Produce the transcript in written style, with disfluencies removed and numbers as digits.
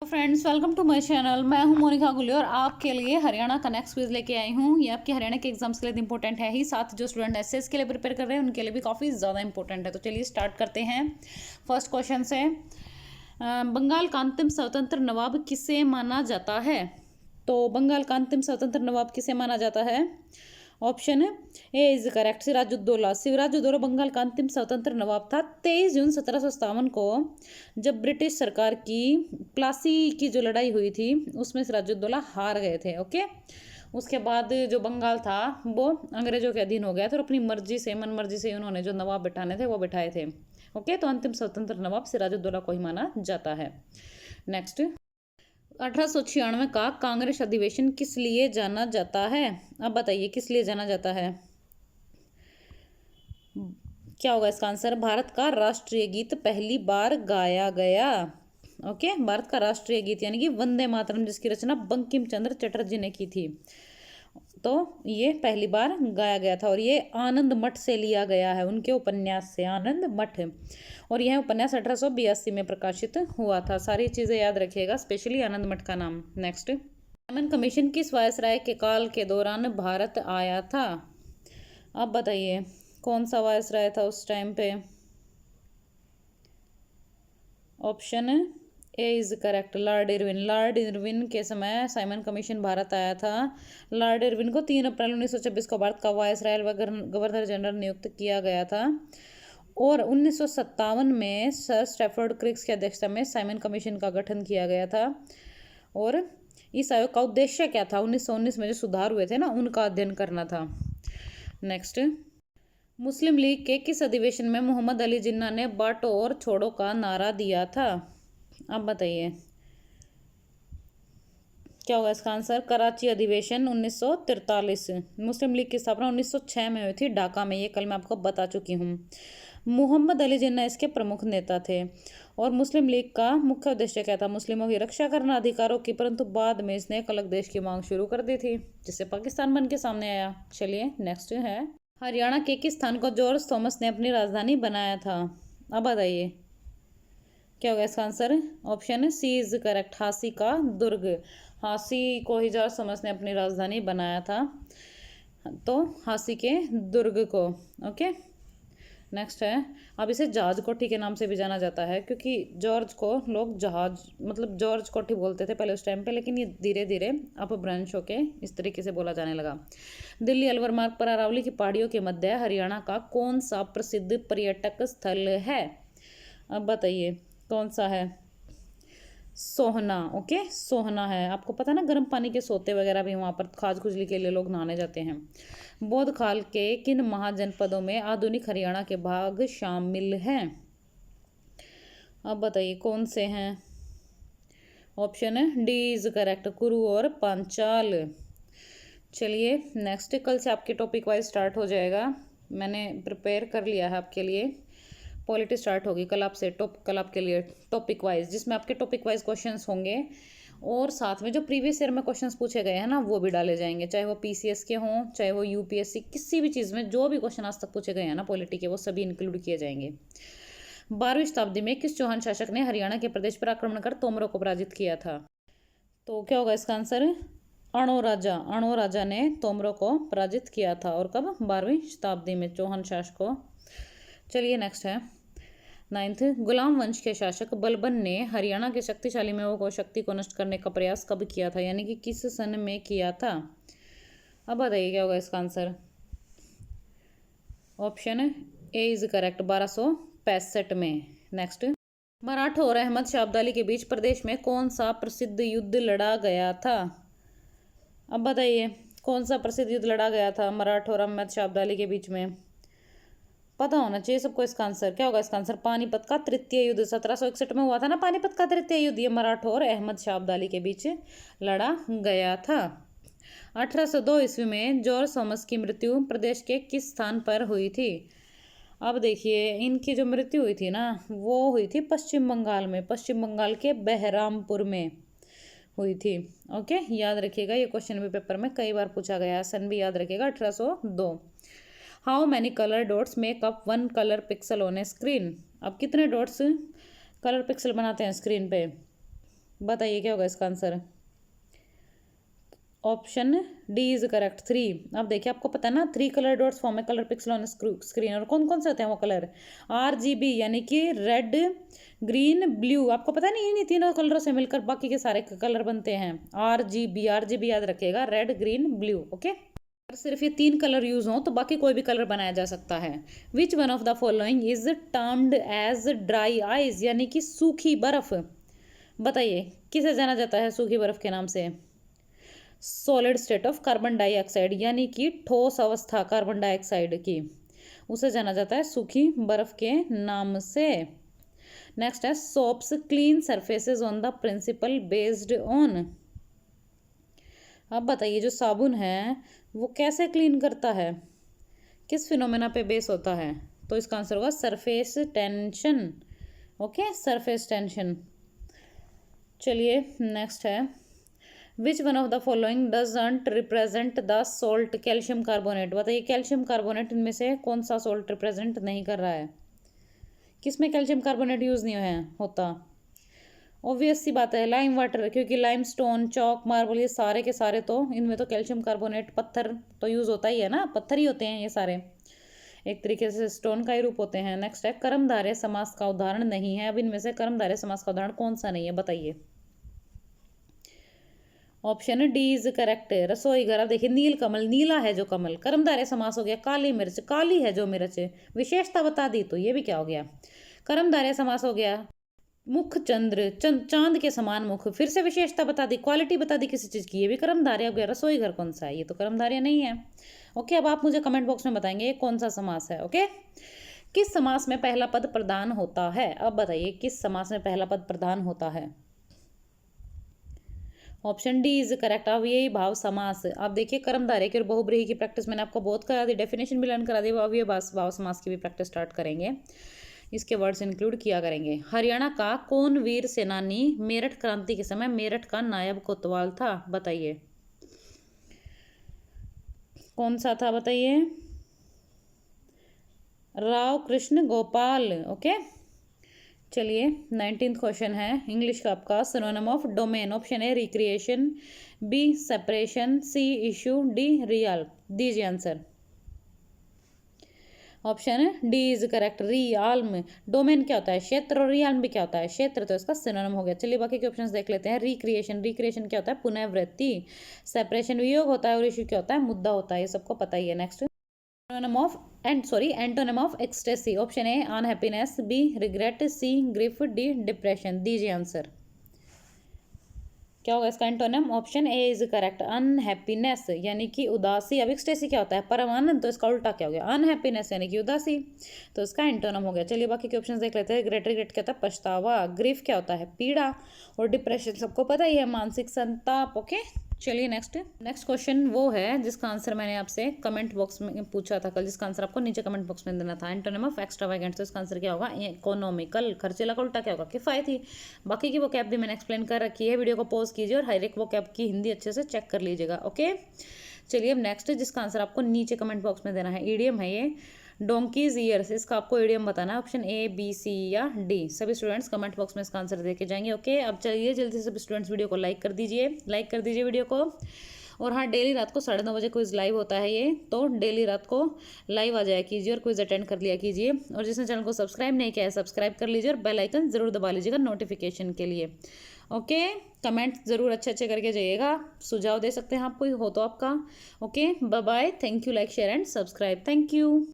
Friends, welcome to my channel. मैं हूं मोनिका गुली और आपके लिए हरियाणा का नेक्स्ट क्विज लेके आई हूं। ये आपके हरियाणा के एग्जाम्स के लिए इंपॉर्टेंट है ही, साथ जो स्टूडेंट एसएस के लिए प्रिपेयर कर रहे हैं उनके लिए भी काफ़ी ज़्यादा इंपॉर्टेंट है। तो चलिए स्टार्ट करते हैं। फर्स्ट क्वेश्चन से, बंगाल का अंतिम स्वतंत्र नवाब किसे माना जाता है? तो बंगाल का अंतिम स्वतंत्र नवाब किसे माना जाता है? Option A is correct, Sirajuddaula. Sirajuddaula Bengal का अंतिम स्वतंत्र नवाब था। 23 जून 1757 को जब ब्रिटिश सरकार की प्लासी की जो लड़ाई हुई थी उसमें सिराजुद्दौला हार गए थे। ओके, उसके बाद जो बंगाल था वो अंग्रेजों के अधीन हो गया था और अपनी मर्जी से, मन मर्जी से उन्होंने जो नवाब बिठाने थे वो बिठाए थे। ओके, तो अंतिम स्वतंत्र नवाब सिराजुद्दौला को ही माना जाता है। नेक्स्ट, 1896 का कांग्रेस अधिवेशन किस लिए जाना जाता है? अब बताइए किस लिए जाना जाता है? क्या होगा इसका आंसर? भारत का राष्ट्रीय गीत पहली बार गाया गया। ओके, भारत का राष्ट्रीय गीत यानी कि वंदे मातरम, जिसकी रचना बंकिम चंद्र चटर्जी ने की थी, तो ये पहली बार गाया गया था और ये आनंद मठ से लिया गया है, उनके उपन्यास से, आनंद मठ। और यह उपन्यास 1882 में प्रकाशित हुआ था। सारी चीज़ें याद रखिएगा, स्पेशली आनंद मठ का नाम। नेक्स्ट, साइमन कमीशन किस वायसराय के काल के दौरान भारत आया था? अब बताइए कौन सा वायसराय था उस टाइम पे? Option A is correct, Lord Irwin. Lord Irwin के समय साइमन कमीशन भारत आया था। लॉर्ड इरविन को 3 अप्रैल 1926 को भारत का वायसराय व गवर्नर जनरल नियुक्त किया गया था और 1957 में सर स्टैफोर्ड क्रिक्स की अध्यक्षता में साइमन कमीशन का गठन किया गया था। और इस आयोग का उद्देश्य क्या था? 1919 में जो सुधार हुए थे ना, उनका अध्ययन करना था। नेक्स्ट, मुस्लिम लीग के किस अधिवेशन में मोहम्मद अली जिन्ना ने बांटो और छोड़ो का नारा दिया था? अब बताइए क्या होगा इसका आंसर? कराची अधिवेशन 1943। मुस्लिम लीग की स्थापना 1906 में हुई थी ढाका में, ये कल मैं आपको बता चुकी हूँ। मोहम्मद अली जिन्ना इसके प्रमुख नेता थे। और मुस्लिम लीग का मुख्य उद्देश्य क्या था? मुस्लिमों की रक्षा करना, अधिकारों की, परंतु बाद में इसने एक अलग देश की मांग शुरू कर दी थी जिससे पाकिस्तान बन के सामने आया। चलिए नेक्स्ट है, हरियाणा के किस स्थान को जॉर्ज थॉमस ने अपनी राजधानी बनाया था? अब बताइए क्या होगा इसका answer? Option C is correct, Hansi का दुर्ग। हांसी को ही जॉर्ज थॉमस ने अपनी राजधानी बनाया था, तो हांसी के दुर्ग को। ओके, नेक्स्ट है, अब इसे जहाज कोठी के नाम से भी जाना जाता है क्योंकि जॉर्ज को लोग जहाज मतलब जॉर्ज कोठी बोलते थे पहले उस टाइम पे, लेकिन ये धीरे धीरे अप ब्रांच होके इस तरीके से बोला जाने लगा। दिल्ली अलवर मार्ग पर अरावली की पहाड़ियों के मध्य हरियाणा का कौन सा प्रसिद्ध पर्यटक स्थल है? अब बताइए कौन सा है? सोहना। ओके, सोहना है। आपको पता है ना, गर्म पानी के सोते वगैरह भी वहाँ पर खाज खुजली के लिए लोग नहाने जाते हैं। बौद्ध काल के किन महाजनपदों में आधुनिक हरियाणा के भाग शामिल हैं? अब बताइए कौन से हैं? ऑप्शन है डी इज करेक्ट, कुरु और पांचाल। चलिए नेक्स्ट, कल से आपके टॉपिक वाइज स्टार्ट हो जाएगा, मैंने प्रिपेयर कर लिया है आपके लिए। पॉलिटी स्टार्ट होगी कल आपसे, कल आपके लिए टॉपिक वाइज, जिसमें आपके टॉपिक वाइज क्वेश्चंस होंगे और साथ में जो प्रीवियस ईयर में क्वेश्चंस पूछे गए हैं ना वो भी डाले जाएंगे, चाहे वो पीसीएस के हों, चाहे वो यूपीएससी, किसी भी चीज़ में जो भी क्वेश्चन आज तक पूछे गए हैं ना पॉलिटी के, वो सभी इंक्लूड किए जाएंगे। 12वीं शताब्दी में किस चौहान शासक ने हरियाणा के प्रदेश पर आक्रमण कर तोमरों को पराजित किया था? तो क्या होगा इसका आंसर? अणो राजा। अणो राजा ने तोमरों को पराजित किया था। और कब? 12वीं शताब्दी में, चौहान शासकों। चलिए नेक्स्ट है, 9th, गुलाम वंश के शासक बलबन ने हरियाणा के शक्तिशाली मेवों को शक्ति को नष्ट करने का प्रयास कब किया था, यानी कि किस सन में किया था? अब बताइए क्या होगा इसका answer? Option A is correct, 1265 में। नेक्स्ट, मराठा और अहमद शाह अब्दाली के बीच प्रदेश में कौन सा प्रसिद्ध युद्ध लड़ा गया था? अब बताइए कौन सा प्रसिद्ध युद्ध लड़ा गया था मराठा और अहमद शाह अब्दाली के बीच में? पता होना चाहिए सबको इसका आंसर। क्या होगा इसका आंसर? पानीपत का तृतीय युद्ध। 1761 में हुआ था ना पानीपत का तृतीय युद्ध, ये मराठा और अहमद शाह अब्दाली के बीच लड़ा गया था। 1802 ईस्वी में जॉर्ज थॉमस की मृत्यु प्रदेश के किस स्थान पर हुई थी? अब देखिए इनकी जो मृत्यु हुई थी ना वो हुई थी पश्चिम बंगाल में, पश्चिम बंगाल के बहरामपुर में हुई थी। ओके, याद रखिएगा, ये क्वेश्चन भी पेपर में कई बार पूछा गया है, सन भी याद रखिएगा 1802। How many colour dots make up 1 colour pixel on A screen? अब कितने डॉट्स कलर पिक्सल बनाते हैं स्क्रीन पे? बताइए क्या होगा इसका answer. Option D is correct 3। अब देखिए आपको पता है ना 3 कलर डॉट्स फॉर्म है कलर पिक्सल ऑन स्क्रीन, और कौन कौन से होते हैं वो कलर, RGB यानी कि रेड ग्रीन ब्लू। आपको पता नहीं इन्हीं तीनों कलरों से मिलकर बाकी के सारे कलर बनते हैं। RGB याद रखिएगा, रेड ग्रीन ब्लू। ओके, अगर सिर्फ ये 3 कलर यूज हों तो बाकी कोई भी कलर बनाया जा सकता है। Which one of the following is termed as dry eyes यानी कि सूखी बर्फ। बताइए किसे जाना जाता है सूखी बर्फ के नाम से। Solid state of carbon dioxide यानी कि ठोस अवस्था कार्बन डाइऑक्साइड की, उसे जाना जाता है सूखी बर्फ के नाम से। नेक्स्ट है soaps clean surfaces on the principle based on. अब बताइए जो साबुन है वो कैसे क्लीन करता है, किस फिनोमेना पे बेस होता है, तो इसका आंसर होगा surface tension. Okay, surface tension. चलिए नेक्स्ट है which one of the following doesn't represent the salt calcium carbonate. बताइए कैल्शियम कार्बोनेट इनमें से कौन सा सॉल्ट रिप्रेजेंट नहीं कर रहा है, किसमें कैल्शियम कार्बोनेट यूज नहीं है होता। ऑब्वियस सी बात है लाइम वाटर, क्योंकि लाइम स्टोन चौक मार्बल ये सारे के सारे तो इनमें तो कैल्शियम कार्बोनेट पत्थर तो यूज होता ही है ना, पत्थर ही होते हैं ये सारे, एक तरीके से स्टोन का ही रूप होते हैं। नेक्स्ट है कर्मधारय समास का उदाहरण नहीं है। अब इनमें से कर्मधारय समास का उदाहरण कौन सा नहीं है बताइए। ऑप्शन डी इज करेक्ट, रसोई घर। अब देखिए नील कमल, नीला है जो कमल, कर्मधारय समास हो गया। काली मिर्च, काली है जो मिर्च, विशेषता बता दी तो ये भी क्या हो गया, कर्मधारय समास हो गया। मुख चंद्र, चांद के समान मुख, फिर से विशेषता बता दी, क्वालिटी बता दी किसी चीज की, ये भी कर्मधारय हो गया। रसोई घर कौन सा है, ये तो कर्मधारय नहीं है। ओके, अब आप मुझे कमेंट बॉक्स में बताएंगे ये कौन सा समास है। ओके, किस समास में पहला पद प्रधान होता है। अब बताइए किस समास में पहला पद प्रधान होता है। ऑप्शन डी इज करेक्ट, अव्ययी भाव समास। आप देखिए कर्मधारय की और बहुब्रीहि की प्रैक्टिस मैंने आपको बहुत करा दी, डेफिनेशन भी लर्न करा दी, अव्ययी भाव समास की भी प्रैक्टिस स्टार्ट करेंगे, इसके वर्ड्स इंक्लूड किया करेंगे। हरियाणा का कौन वीर सेनानी मेरठ क्रांति के समय मेरठ का नायब कोतवाल था। बताइए कौन सा था, बताइए। राव कृष्ण गोपाल। ओके, चलिए 19th क्वेश्चन है इंग्लिश का आपका। Synonym of domain. Option A recreation, B separation, C issue, D real. दीजिए answer. Option D is correct, realm. Domain क्या होता है क्षेत्र, और रियाल्म भी क्या होता है क्षेत्र, तो इसका सिनोनिम हो गया। चलिए बाकी के ऑप्शंस देख लेते हैं। रिक्रिएशन, रिक्रिएशन क्या होता है पुनरावृत्ति। सेपरेशन वियोग होता है, और इशू क्या होता है मुद्दा होता है, ये सबको पता ही है। Next antonym of antonym of ecstasy. Option A unhappiness, B regret, C grief, D depression. दीजिए आंसर क्या होगा इसका antonym. Option A is correct, unhappiness यानी कि उदासी। अब एक्सटेसी क्या होता है परमानंद, तो इसका उल्टा क्या हो गया अनहैप्पीनेस यानी कि उदासी, तो इसका एंटोनिम हो गया। चलिए बाकी के ऑप्शन देख लेते हैं। रिग्रेट, रिग्रेट क्या होता है पछतावा, ग्रीफ क्या होता है पीड़ा, और डिप्रेशन सबको पता ही है मानसिक संताप। ओके, चलिए नेक्स्ट क्वेश्चन वो है जिसका आंसर मैंने आपसे कमेंट बॉक्स में पूछा था कल, जिसका आंसर आपको नीचे कमेंट बॉक्स में देना था। एंटोनिम ऑफ एक्स्ट्रावेगेंट, तो इसका आंसर क्या होगा इकोनॉमिकल। खर्चीला का उल्टा क्या होगा किफायती। बाकी की वो कैब भी मैंने एक्सप्लेन कर रखी है, वीडियो को पॉज कीजिए और हर एक वो कैब की हिंदी अच्छे से चेक कर लीजिएगा। ओके, चलिए अब नेक्स्ट जिसका आंसर आपको नीचे कमेंट बॉक्स में देना है। ईडियम है ये डोंकीज ईयर्स, इसका आपको ईडियम बताना है। ऑप्शन ए, बी, सी या डी। सभी स्टूडेंट्स कमेंट बॉक्स में इसका आंसर दे के जाएंगे। ओके, अब चलिए जल्दी से सभी स्टूडेंट्स वीडियो को लाइक कर दीजिए, वीडियो को। और हाँ, डेली रात को 9:30 बजे क्विज लाइव होता है ये, तो डेली रात को लाइव आ जाया कीजिए और क्विज अटेंड कर लिया कीजिए। और जिसने चैनल को सब्सक्राइब नहीं किया है सब्सक्राइब कर लीजिए और बेल आइकन जरूर दबा लीजिएगा नोटिफिकेशन के लिए। ओके, कमेंट जरूर अच्छे करके जाइएगा, सुझाव दे सकते हैं आप कोई हो तो आपका। Okay, bye bye, thank you, like share and subscribe, thank you.